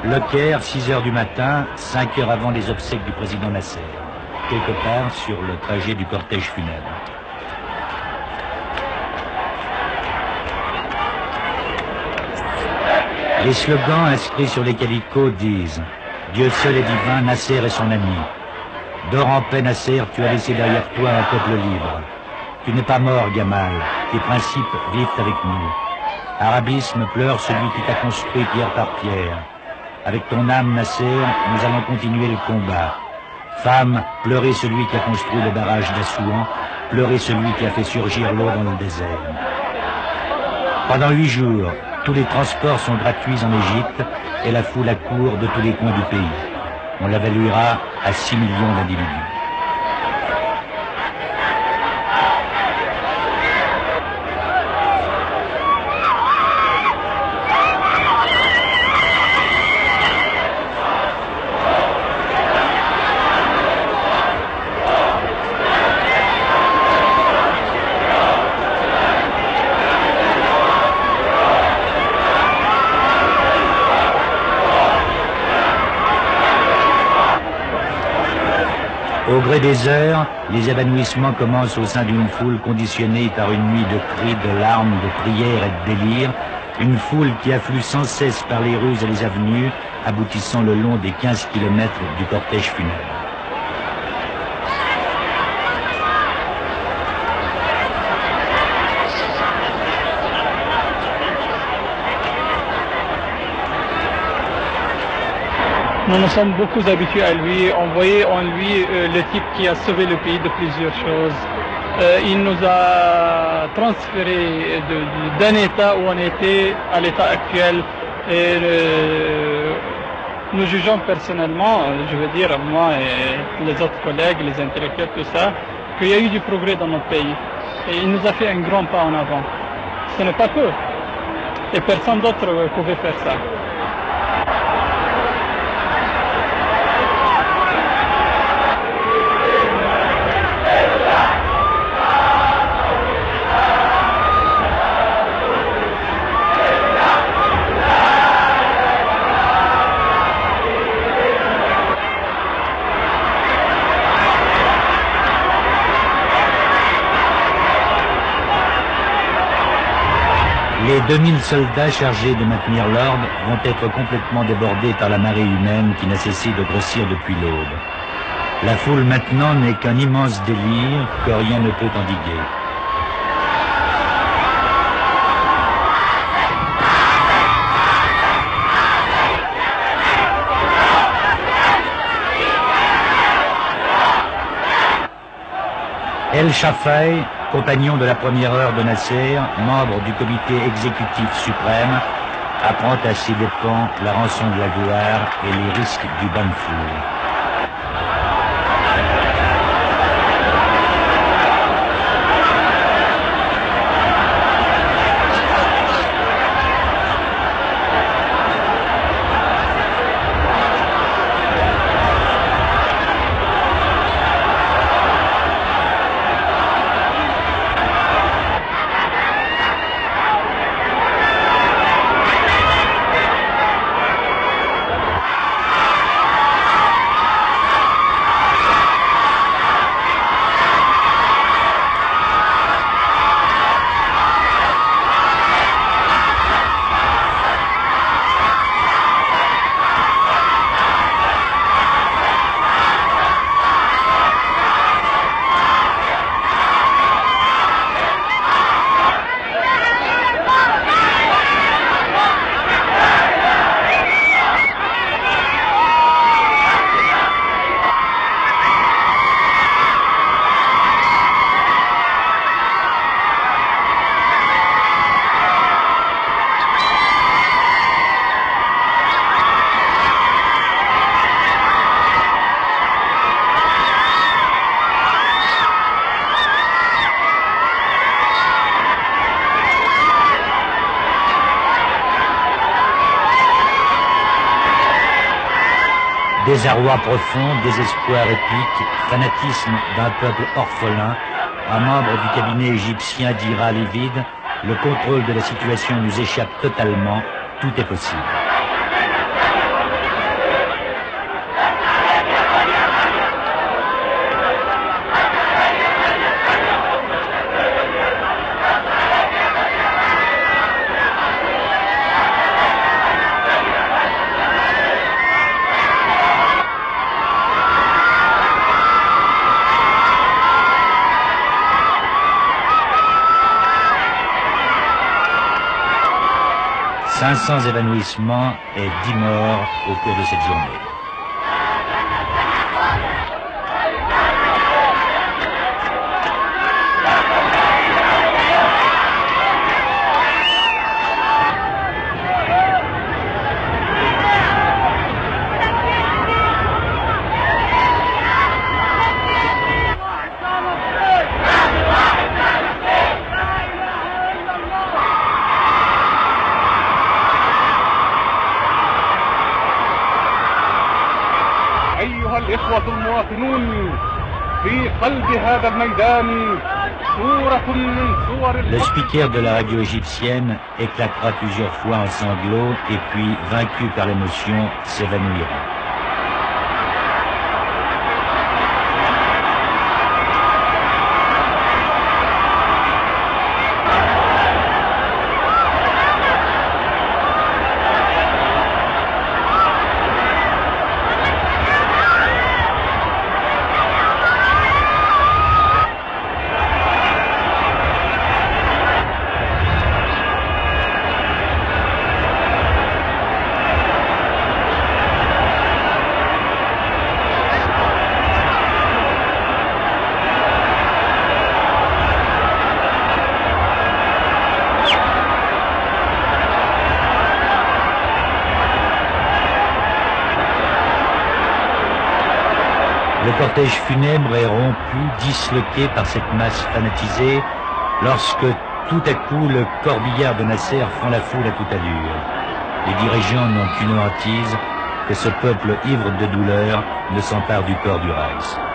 Le Caire, 6 heures du matin, 5 heures avant les obsèques du président Nasser, quelque part sur le trajet du cortège funèbre. Les slogans inscrits sur les calicots disent « Dieu seul est divin, Nasser est son ami. Dors en paix, Nasser, tu as laissé derrière toi un peuple libre. Tu n'es pas mort, Gamal, tes principes vivent avec nous. Arabisme, pleure celui qui t'a construit pierre par pierre. Avec ton âme, Nasser, nous allons continuer le combat. Femme, pleurez celui qui a construit le barrage d'Assouan, pleurez celui qui a fait surgir l'eau dans le désert. » Pendant 8 jours, tous les transports sont gratuits en Égypte et la foule accourt de tous les coins du pays. On l'évaluera à 6 millions d'individus. Au gré des heures, les évanouissements commencent au sein d'une foule conditionnée par une nuit de cris, de larmes, de prières et de délires, une foule qui afflue sans cesse par les rues et les avenues, aboutissant le long des 15 kilomètres du cortège funèbre. Nous nous sommes beaucoup habitués à lui. On voyait en lui le type qui a sauvé le pays de plusieurs choses. Il nous a transféré d'un état où on était à l'état actuel. Et nous jugeons personnellement, je veux dire moi et les autres collègues, les intellectuels, tout ça, qu'il y a eu du progrès dans notre pays. Et il nous a fait un grand pas en avant. Ce n'est pas peu. Et personne d'autre pouvait faire ça. Les 2000 soldats chargés de maintenir l'ordre vont être complètement débordés par la marée humaine qui n'a cessé de grossir depuis l'aube. La foule maintenant n'est qu'un immense délire que rien ne peut endiguer. El Shafai, compagnon de la première heure de Nasser, membre du comité exécutif suprême, apprend à ses dépens la rançon de la gloire et les risques du bain de foule. Désarroi profond, désespoir épique, fanatisme d'un peuple orphelin, un membre du cabinet égyptien dira livide, le contrôle de la situation nous échappe totalement, tout est possible. 500 évanouissements et 10 morts au cours de cette journée. أيها الإخوة المواطنون في قلب هذا الميدان صورة من صور Le speaker de la radio égyptienne éclatera plusieurs fois en sanglots et puis, vaincu par l'émotion, s'évanouira. Le cortège funèbre est rompu, disloqué par cette masse fanatisée, lorsque tout à coup le corbillard de Nasser fend la foule à toute allure. Les dirigeants n'ont qu'une hantise, que ce peuple ivre de douleur ne s'empare du corps du Reis.